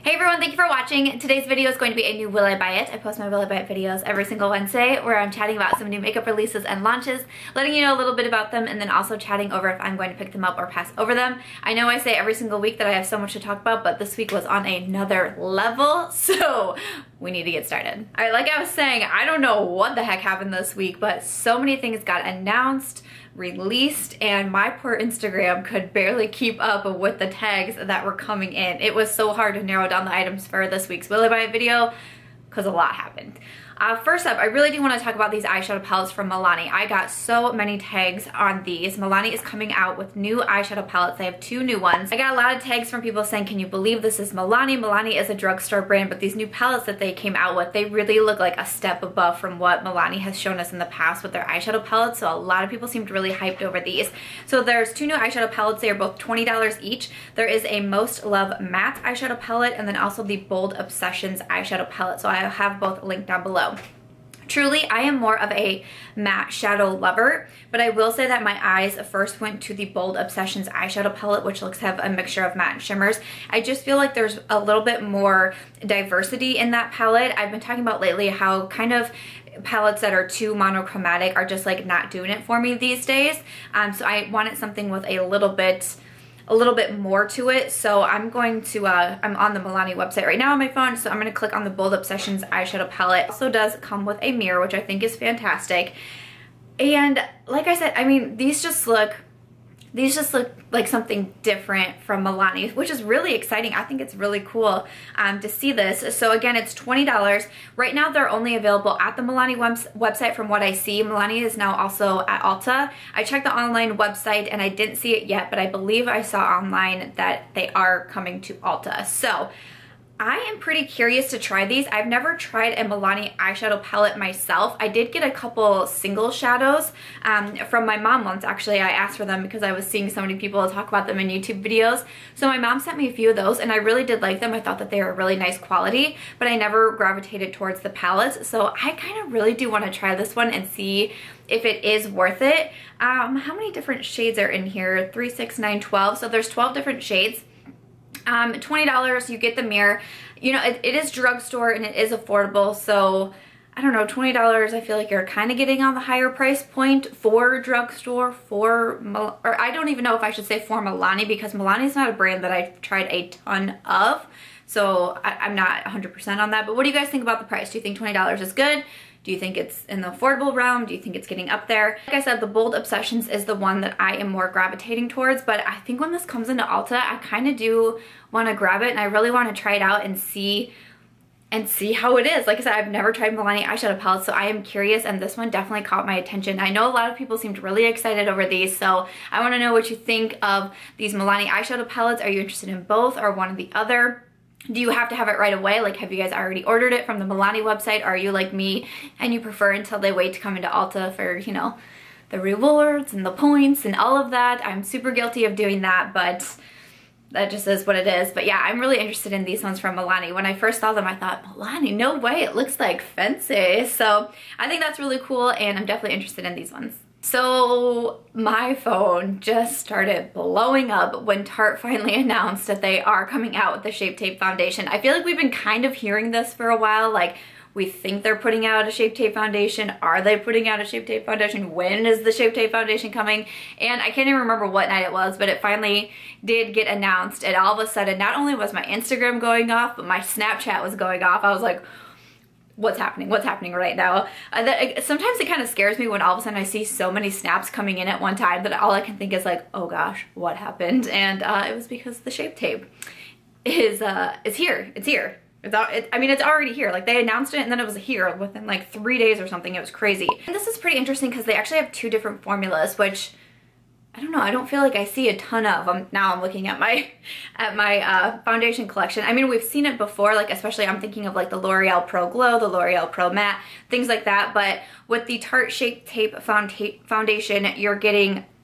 Hey everyone, thank you for watching. Today's video is going to be a new Will I Buy It. I post my Will I Buy It videos every single Wednesday where I'm chatting about some new makeup releases and launches, letting you know a little bit about them, and then also chatting over if I'm going to pick them up or pass over them. I know I say every single week that I have so much to talk about, but this week was on another level, so we need to get started. All right, like I was saying, I don't know what the heck happened this week, but so many things got announced, released, and my poor Instagram could barely keep up with the tags that were coming in. It was so hard to narrow down the items for this week's Will I Buy It video because a lot happened. First up, I really do want to talk about these eyeshadow palettes from Milani. I got so many tags on these. Milani is coming out with new eyeshadow palettes. They have two new ones. I got a lot of tags from people saying, can you believe this is Milani? Milani is a drugstore brand, but these new palettes that they came out with, they really look like a step above from what Milani has shown us in the past with their eyeshadow palettes, so a lot of people seemed really hyped over these. So there's two new eyeshadow palettes. They are both $20 each. There is a Most Love Matte eyeshadow palette and then also the Bold Obsessions eyeshadow palette, so I have both linked down below. Truly, I am more of a matte shadow lover, but I will say that my eyes first went to the Bold Obsessions eyeshadow palette, which looks to have a mixture of matte and shimmers. I just feel like there's a little bit more diversity in that palette. I've been talking about lately how kind of palettes that are too monochromatic are just like not doing it for me these days. So I wanted something with a little bit more to it, so I'm going to I'm on the Milani website right now on my phone, so I'm going to click on the Bold Obsessions eyeshadow palette. It also does come with a mirror, which I think is fantastic, and like I said, I mean, these just look like something different from Milani, which is really exciting. I think it's really cool to see this. So again, it's $20. Right now they're only available at the Milani website from what I see. Milani is now also at Ulta. I checked the online website and I didn't see it yet, but I believe I saw online that they are coming to Ulta. So I am pretty curious to try these. I've never tried a Milani eyeshadow palette myself. I did get a couple single shadows from my mom once. Actually, I asked for them because I was seeing so many people talk about them in YouTube videos. So my mom sent me a few of those and I really did like them. I thought that they were really nice quality, but I never gravitated towards the palettes. So I kind of really do want to try this one and see if it is worth it. How many different shades are in here? 3, 6, 9, 12. So there's 12 different shades. $20, you get the mirror. You know, it is drugstore and it is affordable, so I don't know, $20, I feel like you're kind of getting on the higher price point for drugstore, or I don't even know if I should say for Milani, because Milani is not a brand that I've tried a ton of, so I'm not 100% on that. But what do you guys think about the price? Do you think $20 is good? Do you think it's in the affordable realm? Do you think it's getting up there? Like I said, the Bold Obsessions is the one that I am more gravitating towards, but I think when this comes into Ulta, I kind of do want to grab it, and I really want to try it out and see how it is. Like I said, I've never tried Milani eyeshadow palettes, so I am curious, and this one definitely caught my attention. I know a lot of people seemed really excited over these, so I want to know what you think of these Milani eyeshadow palettes. Are you interested in both or one or the other? Do you have to have it right away? Like, have you guys already ordered it from the Milani website? Or are you like me and you prefer until they wait to come into Ulta for, you know, the rewards and the points and all of that? I'm super guilty of doing that, but that just is what it is. But yeah, I'm really interested in these ones from Milani. When I first saw them, I thought, Milani, no way, it looks like fancy. So I think that's really cool, and I'm definitely interested in these ones. So my phone just started blowing up when Tarte finally announced that they are coming out with the Shape Tape Foundation. I feel like we've been kind of hearing this for a while, like we think they're putting out a Shape Tape Foundation. Are they putting out a Shape Tape Foundation? When is the Shape Tape Foundation coming? And I can't even remember what night it was, but it finally did get announced, and all of a sudden, not only was my Instagram going off, but my Snapchat was going off. I was like, what's happening right now? Sometimes it kind of scares me when all of a sudden I see so many snaps coming in at one time that all I can think is like, oh gosh, what happened? And it was because the Shape Tape is here. It's here. I mean, it's already here. Like, they announced it and then it was here within like 3 days or something. It was crazy. And this is pretty interesting because they actually have two different formulas, which I don't know, I don't feel like I see a ton of them. Now I'm looking at my foundation collection. I mean, we've seen it before, like especially I'm thinking of like the L'Oreal Pro Glow, the L'Oreal Pro Matte, things like that. But with the Tarte Shape Tape Foundation,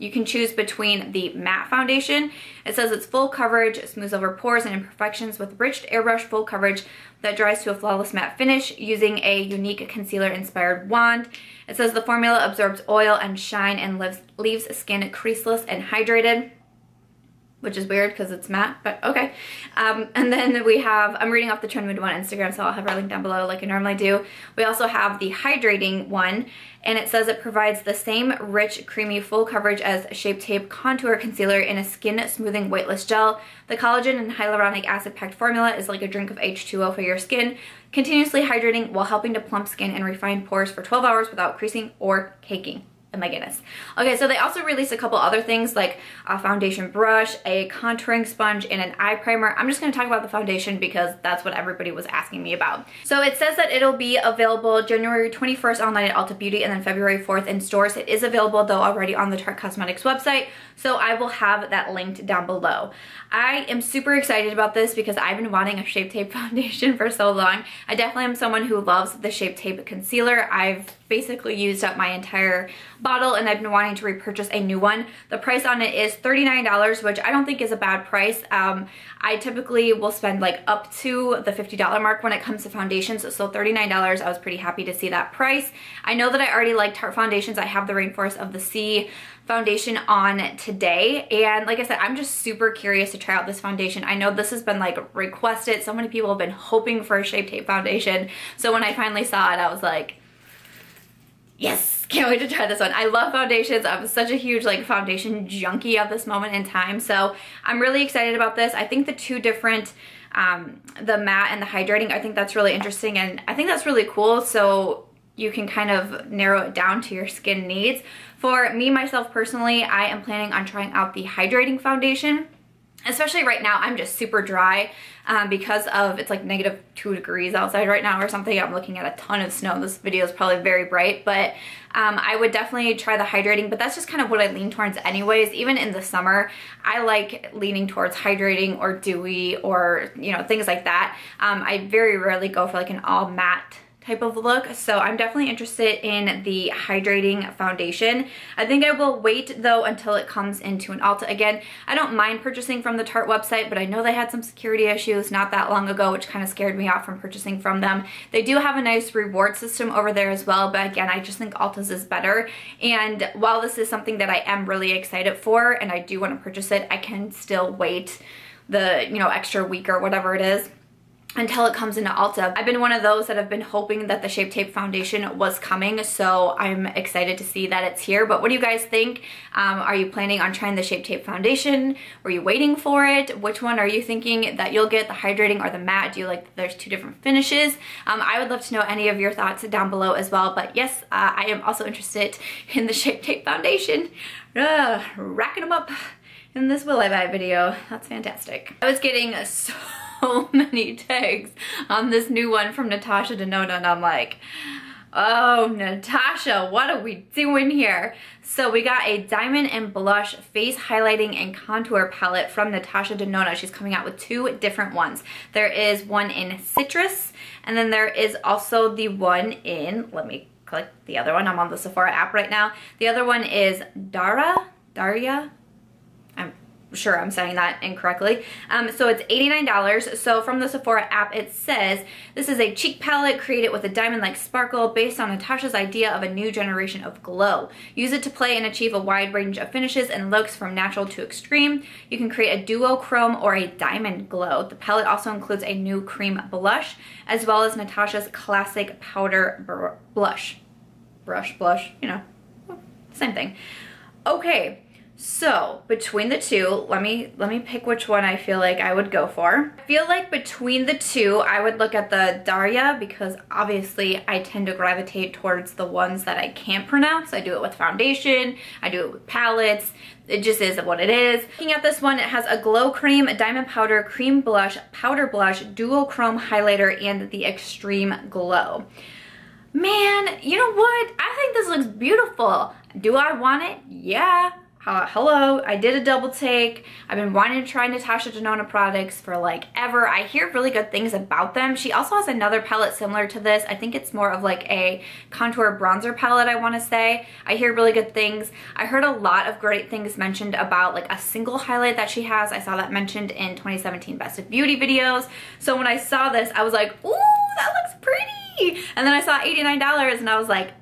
you can choose between the matte foundation. It says it's full coverage, smooths over pores and imperfections with rich airbrush full coverage that dries to a flawless matte finish using a unique concealer-inspired wand. It says the formula absorbs oil and shine and leaves skin creaseless and hydrated. which is weird because it's matte, but okay. And then we have, I'm reading off the Trend Mood one on Instagram, so I'll have our link down below like I normally do. We also have the hydrating one, and it says it provides the same rich, creamy, full coverage as Shape Tape Contour Concealer in a skin smoothing weightless gel. The collagen and hyaluronic acid packed formula is like a drink of H2O for your skin, continuously hydrating while helping to plump skin and refine pores for 12 hours without creasing or caking. Oh my goodness. Okay, so they also released a couple other things like a foundation brush, a contouring sponge, and an eye primer. I'm just going to talk about the foundation because that's what everybody was asking me about. So it says that it'll be available January 21st online at Ulta Beauty and then February 4th in stores. It is available though already on the Tarte Cosmetics website, so I will have that linked down below. I am super excited about this because I've been wanting a Shape Tape foundation for so long. I definitely am someone who loves the Shape Tape concealer. I've basically used up my entire bottle and I've been wanting to repurchase a new one. The price on it is $39, which I don't think is a bad price. I typically will spend like up to the $50 mark when it comes to foundations, so $39, I was pretty happy to see that price. I know that I already like Tarte foundations. I have the Rainforest of the Sea foundation on today, and like I said, I'm just super curious to try out this foundation. I know this has been like requested. So many people have been hoping for a Shape Tape foundation, so when I finally saw it, I was like, yes, can't wait to try this one. I love foundations. I'm such a huge like foundation junkie at this moment in time, so I'm really excited about this. I think the two different, the matte and the hydrating, I think that's really interesting, and I think that's really cool, so you can kind of narrow it down to your skin needs. For me, myself personally, I am planning on trying out the hydrating foundation. Especially right now, I'm just super dry because of, it's like -2 degrees outside right now or something. I'm looking at a ton of snow. This video is probably very bright, but I would definitely try the hydrating, but that's just kind of what I lean towards anyways. Even in the summer, I like leaning towards hydrating or dewy or, you know, things like that. I very rarely go for like an all matte type of look, so I'm definitely interested in the hydrating foundation. I think I will wait though until it comes into an Ulta. Again, I don't mind purchasing from the Tarte website, but I know they had some security issues not that long ago, which kind of scared me off from purchasing from them. They do have a nice reward system over there as well, but again, I just think Ulta's is better. And while this is something that I am really excited for and I do want to purchase it, I can still wait the, you know, extra week or whatever it is until it comes into Ulta. I've been one of those that have been hoping that the Shape Tape foundation was coming, so I'm excited to see that it's here. But what do you guys think? Are you planning on trying the Shape Tape foundation? Were you waiting for it? Which one are you thinking that you'll get, the hydrating or the matte? Do you like that there's two different finishes? I would love to know any of your thoughts down below as well. But yes, I am also interested in the Shape Tape foundation. Racking them up in this Will I Buy video. That's fantastic. I was getting so many tags on this new one from Natasha Denona, and I'm like, oh, Natasha, what are we doing here? So we got a diamond and blush face highlighting and contour palette from Natasha Denona. She's coming out with two different ones. There is one in citrus, and then there is also the one in, let me click the other one. I'm on the Sephora app right now. The other one is Daria. I'm sure I'm saying that incorrectly. So it's $89. So from the Sephora app, it says, this is a cheek palette created with a diamond-like sparkle based on Natasha's idea of a new generation of glow. Use it to play and achieve a wide range of finishes and looks from natural to extreme. You can create a duochrome or a diamond glow. The palette also includes a new cream blush, as well as Natasha's classic powder blush, you know, same thing. Okay. So between the two, let me pick which one I feel like I would go for. I feel like between the two, I would look at the Daria because obviously I tend to gravitate towards the ones that I can't pronounce. I do it with foundation, I do it with palettes. It just is what it is. Looking at this one, it has a glow cream, a diamond powder, cream blush, powder blush, duochrome highlighter, and the extreme glow. Man, you know what? I think this looks beautiful. Do I want it? Yeah. Hello, I did a double take. I've been wanting to try Natasha Denona products for like ever. I hear really good things about them. She also has another palette similar to this. I think it's more of like a contour bronzer palette, I want to say. I hear really good things. I heard a lot of great things mentioned about like a single highlight that she has. I saw that mentioned in 2017 Best of Beauty videos. So when I saw this, I was like, ooh, that looks pretty. And then I saw $89 and I was like,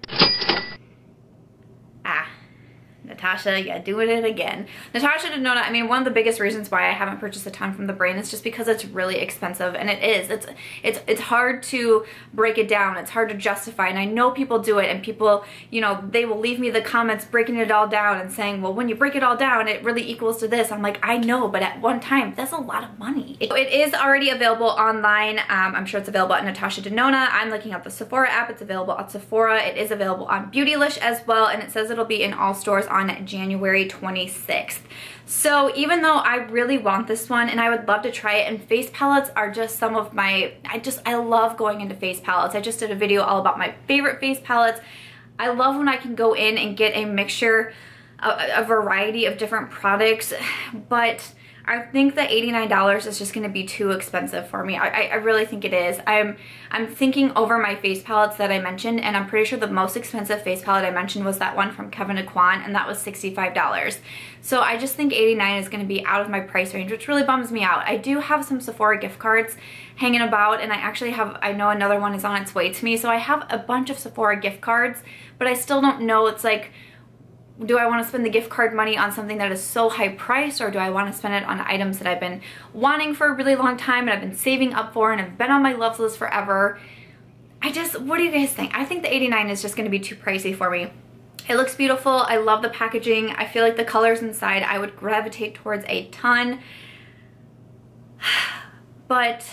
Natasha, yeah, doing it again. Natasha Denona, I mean, one of the biggest reasons why I haven't purchased a ton from the brand is just because it's really expensive, and it is. It's hard to break it down. It's hard to justify, and I know people do it, and people, you know, they will leave me the comments breaking it all down and saying, well, when you break it all down, it really equals to this. I'm like, I know, but at one time, that's a lot of money. It is already available online. I'm sure it's available at Natasha Denona. I'm looking at the Sephora app. It's available at Sephora. It is available on Beautylish as well, and it says it'll be in all stores on January 26th. So even though I really want this one and I would love to try it, and face palettes are just some of my, I love going into face palettes. I just did a video all about my favorite face palettes. I love when I can go in and get a mixture, a variety of different products, but I think that $89 is just gonna be too expensive for me. I really think it is. I'm thinking over my face palettes that I mentioned, and I'm pretty sure the most expensive face palette I mentioned was that one from Kevyn Aucoin, and that was $65. So I just think $89 is gonna be out of my price range, which really bums me out. I do have some Sephora gift cards hanging about, and I actually have, I know another one is on its way to me, so I have a bunch of Sephora gift cards, but I still don't know. It's like, do I want to spend the gift card money on something that is so high priced, or do I want to spend it on items that I've been wanting for a really long time and I've been saving up for and have been on my loves list forever? What do you guys think? I think the $89 is just going to be too pricey for me. It looks beautiful. I love the packaging. I feel like the colors inside I would gravitate towards a ton, but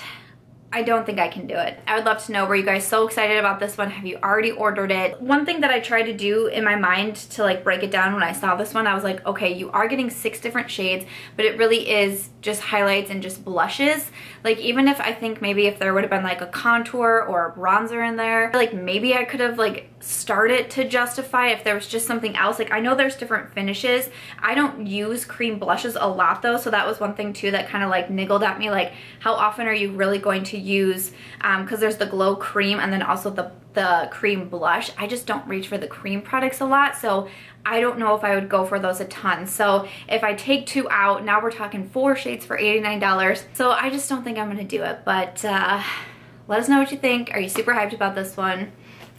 I don't think I can do it. I would love to know, were you guys so excited about this one? Have you already ordered it? One thing that I tried to do in my mind to like break it down when I saw this one, I was like, okay, you are getting 6 different shades, but it really is just highlights and just blushes. Like, even if I think maybe if there would have been like a contour or a bronzer in there, like maybe I could have like started to justify if there was just something else. Like, I know there's different finishes. I don't use cream blushes a lot though, so that was one thing too that kind of like niggled at me, like how often are you really going to use, because there's the glow cream and then also the cream blush. I just don't reach for the cream products a lot, so I don't know if I would go for those a ton. So if I take 2 out, now we're talking 4 shades for $89. So I just don't think I'm gonna do it, but let us know what you think. Are you super hyped about this one?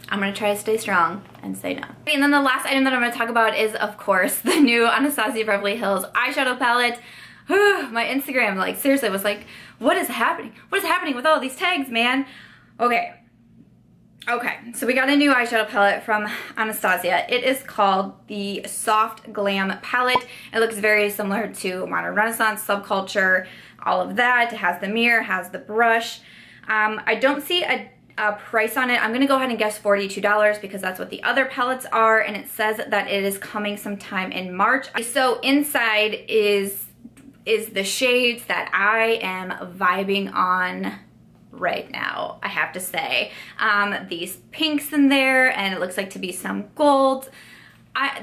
I'm gonna try to stay strong and say no. And then the last item that I'm gonna talk about is, of course, the new Anastasia Beverly Hills eyeshadow palette. My Instagram, like, seriously was like, what is happening? What is happening with all these tags, man? Okay, so we got a new eyeshadow palette from Anastasia. It is called the Soft Glam palette. It looks very similar to Modern Renaissance, Subculture, all of that. It has the mirror, has the brush. I don't see a price on it. I'm gonna go ahead and guess $42 because that's what the other palettes are, and it says that it is coming sometime in March. So inside is the shades that I am vibing on right now, I have to say. These pinks in there, and it looks like to be some gold.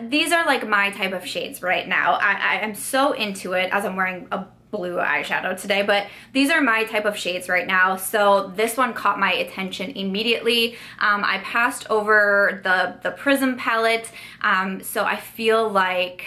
These are like my type of shades right now. I am so into it, as I'm wearing a blue eyeshadow today, but these are my type of shades right now. So this one caught my attention immediately. I passed over the Prism palette, so I feel like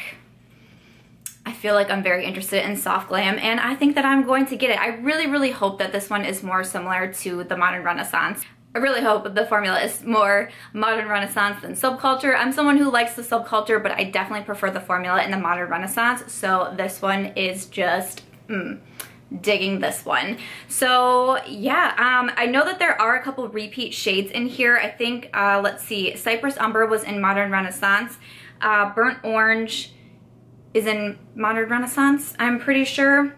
I'm very interested in Soft Glam, and I think that I'm going to get it. I really, really hope that this one is more similar to the Modern Renaissance. I really hope the formula is more Modern Renaissance than Subculture. I'm someone who likes the Subculture, but I definitely prefer the formula in the Modern Renaissance, so this one is just digging this one. So yeah, I know that there are a couple repeat shades in here. I think, let's see, Cypress Umber was in Modern Renaissance. Burnt Orange is in Modern Renaissance, I'm pretty sure.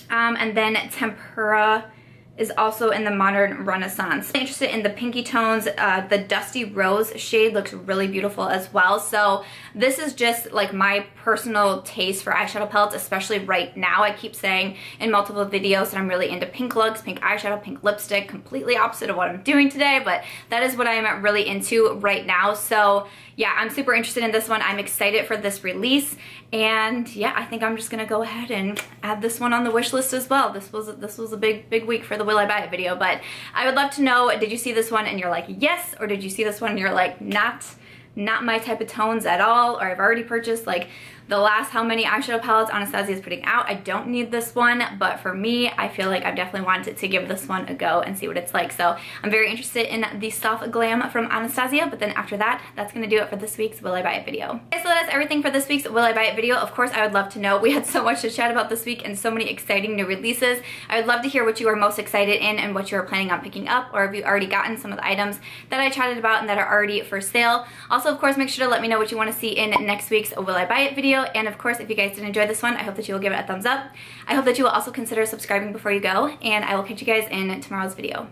And then Tempera is also in the Modern Renaissance. I'm interested in the pinky tones. The Dusty Rose shade looks really beautiful as well. So this is just like my personal taste for eyeshadow palettes, especially right now. I keep saying in multiple videos that I'm really into pink looks, pink eyeshadow, pink lipstick, completely opposite of what I'm doing today, but that is what I'm really into right now. So yeah, I'm super interested in this one. I'm excited for this release, and yeah, I think I'm just gonna go ahead and add this one on the wish list as well. This was a big week for the Will I Buy It video, but I would love to know, did you see this one and you're like, yes, or did you see this one and you're like, not my type of tones at all, or I've already purchased? Like, the last how many eyeshadow palettes Anastasia is putting out. I don't need this one, but for me, I feel like I definitely wanted to give this one a go and see what it's like. So I'm very interested in the Soft Glam from Anastasia, but then after that, that's gonna do it for this week's Will I Buy It video. Okay, so that's everything for this week's Will I Buy It video. Of course, I would love to know. We had so much to chat about this week and so many exciting new releases. I would love to hear what you are most excited in and what you are planning on picking up, or if you've already gotten some of the items that I chatted about and that are already for sale. Also, of course, make sure to let me know what you want to see in next week's Will I Buy It video. And of course, if you guys did enjoy this one, I hope that you will give it a thumbs up. I hope that you will also consider subscribing before you go, and I will catch you guys in tomorrow's video.